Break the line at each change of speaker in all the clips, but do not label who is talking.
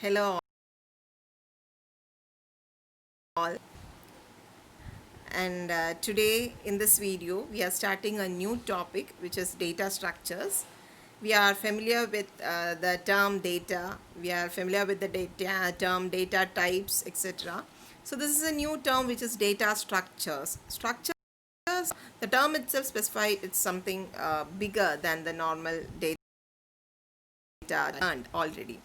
Hello all, and today in this video we are starting a new topic which is data structures. We are familiar with the term data, we are familiar with the term data types, etc. So this is a new term which is data structures. Structures, the term itself specifies it's something bigger than the normal data learned already.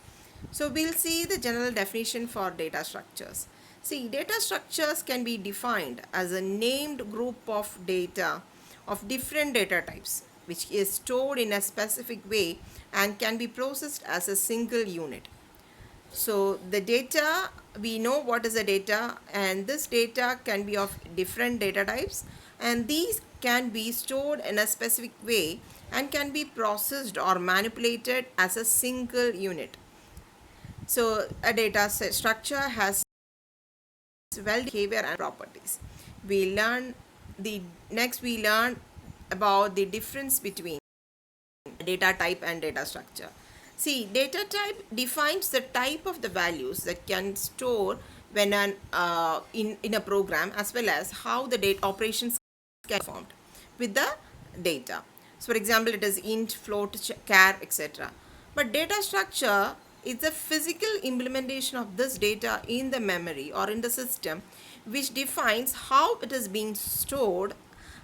So we'll see the general definition for data structures. See, data structures can be defined as a named group of data of different data types which is stored in a specific way and can be processed as a single unit. So the data, we know what is the data, and this data can be of different data types, and these can be stored in a specific way and can be processed or manipulated as a single unit. So a data structure has well behavior and properties. We learn about the difference between data type and data structure. See, data type defines the type of the values that can store when in a program, as well as how the data operations can be performed with the data. So for example, it is int, float, char, etc. But data structure is the physical implementation of this data in the memory or in the system, which defines how it is being stored,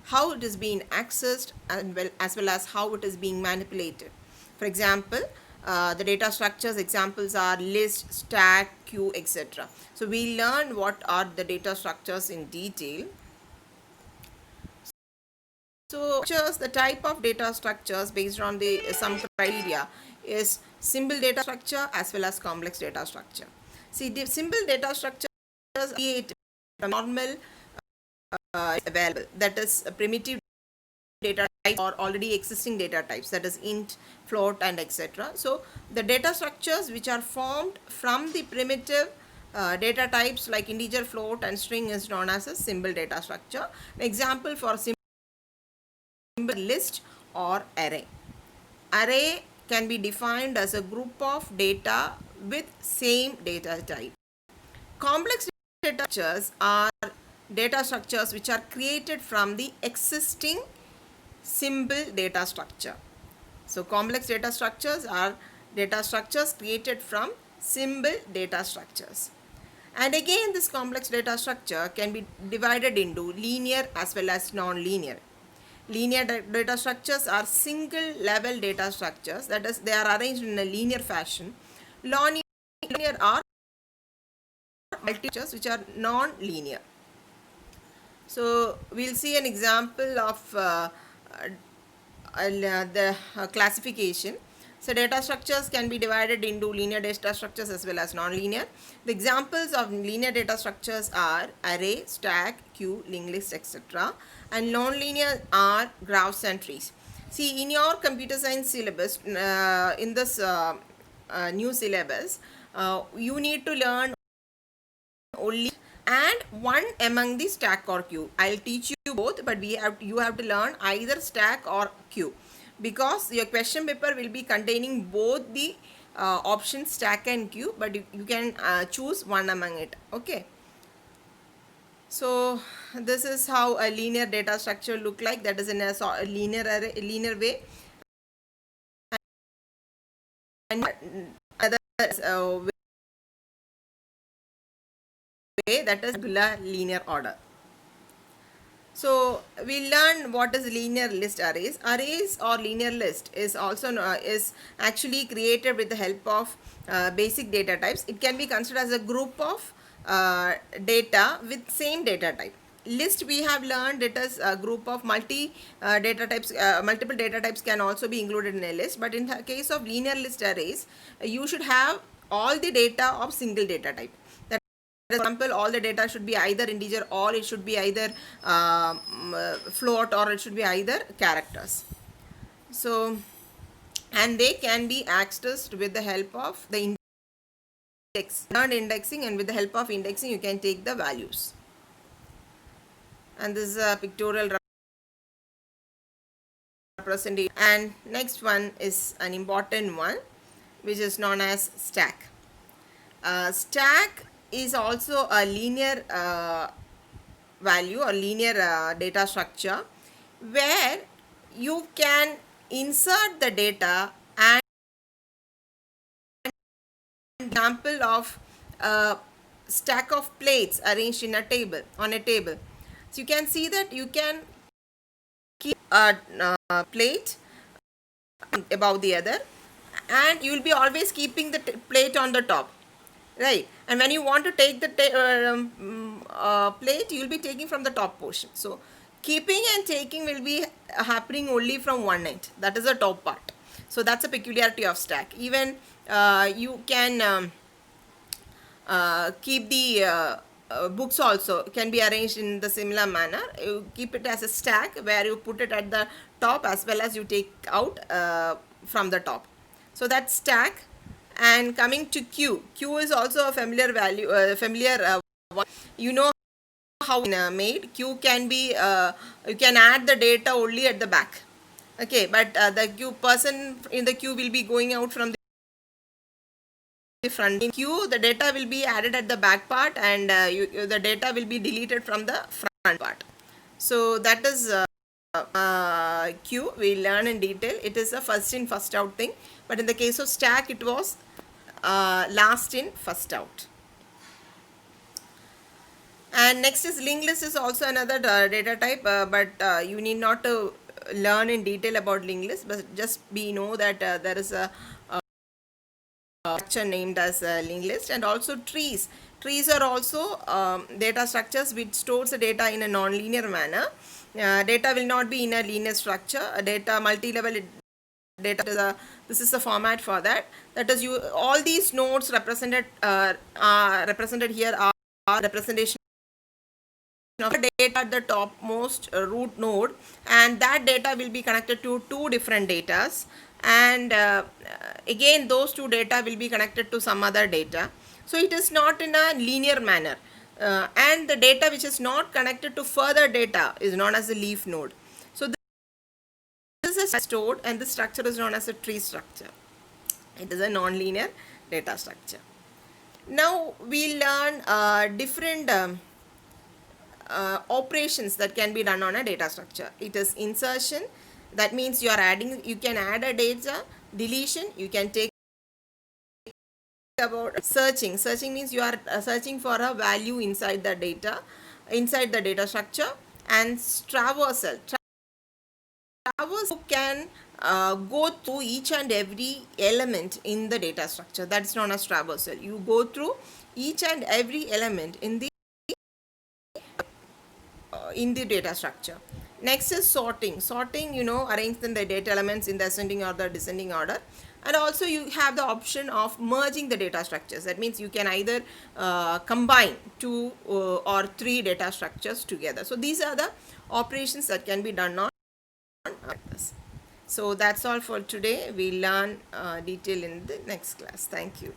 how it is being accessed, and as well as how it is being manipulated. For example, the data structures examples are list, stack, queue, etc. So we learn what are the data structures in detail. So the type of data structures based on the some criteria is simple data structure as well as complex data structure. See, the simple data structures create normal available, that is a primitive data types or already existing data types, that is int, float, and etc. So the data structures which are formed from the primitive data types like integer, float, and string is known as a simple data structure. An example for simple list or array. Array can be defined as a group of data with same data type. Complex data structures are data structures which are created from the existing simple data structure. So complex data structures are data structures created from simple data structures. And again, this complex data structure can be divided into linear as well as non-linear. Linear data structures are single level data structures, that is, they are arranged in a linear fashion. Non-linear are multi structures which are non-linear. So we'll see an example of the classification. So data structures can be divided into linear data structures as well as non-linear. The examples of linear data structures are array, stack, queue, linked list, etc. And non-linear are graphs and trees. See, in your computer science syllabus, in this new syllabus, you need to learn only and one among the stack or queue. I'll teach you both, but you have to learn either stack or queue, because your question paper will be containing both the options stack and queue, but you can choose one among it. Okay, so this is how a linear data structure look like, that is in a linear way. And other way, that is linear order. So we learn what is linear list arrays. Arrays or linear list is also is actually created with the help of basic data types. It can be considered as a group of data with same data type. List, we have learned it as a group of data types. Multiple data types can also be included in a list, but in the case of linear list arrays, you should have all the data of single data type. For example, all the data should be either integer, or it should be either float, or it should be either characters. So, and they can be accessed with the help of the index, learned indexing, and with the help of indexing you can take the values. And this is a pictorial representation. And next one is an important one, which is known as stack. Stack is also a linear value or linear data structure where you can insert the data and example of a stack of plates arranged in a table on a table. So you can see that you can keep a plate above the other, and you will be always keeping the plate on the top, right? And when you want to take the plate, you will be taking from the top portion. So keeping and taking will be happening only from one end, that is the top part. So that's a peculiarity of stack. Even you can keep the books also can be arranged in the similar manner. You keep it as a stack where you put it at the top as well as you take out from the top. So that's stack. And coming to queue is also a familiar value, familiar one. You know how made queue can be, you can add the data only at the back. Okay, but the queue person in the queue will be going out from the front. In queue, the data will be added at the back part, and the data will be deleted from the front part. So that is queue. We learn in detail. It is a first in first out thing, but in the case of stack, it was last in first out. And next is linked list is also another data type, but you need not to learn in detail about linked list, but just know that there is a structure named as linked list. And also trees are also data structures which stores the data in a non-linear manner. Data will not be in a linear structure. Data multi-level data is this is the format for that. That is, you all these nodes represented represented here are representation of the data at the topmost root node, and that data will be connected to two different datas, and again those two data will be connected to some other data. So it is not in a linear manner, and the data which is not connected to further data is known as a leaf node. So this is stored, and this structure is known as a tree structure. It is a non-linear data structure. Now we learn different operations that can be done on a data structure. It is insertion, that means you are adding, you can add a data. Deletion, you can take about searching. Searching means you are searching for a value inside the data structure. And traversal can go through each and every element in the data structure. That's known as traversal. You go through each and every element in the data structure. Next is sorting. Sorting, arrange the data elements in the ascending or the descending order. And also you have the option of merging the data structures. That means you can either combine two or three data structures together. So these are the operations that can be done on this. So that's all for today. We learn detail in the next class. Thank you.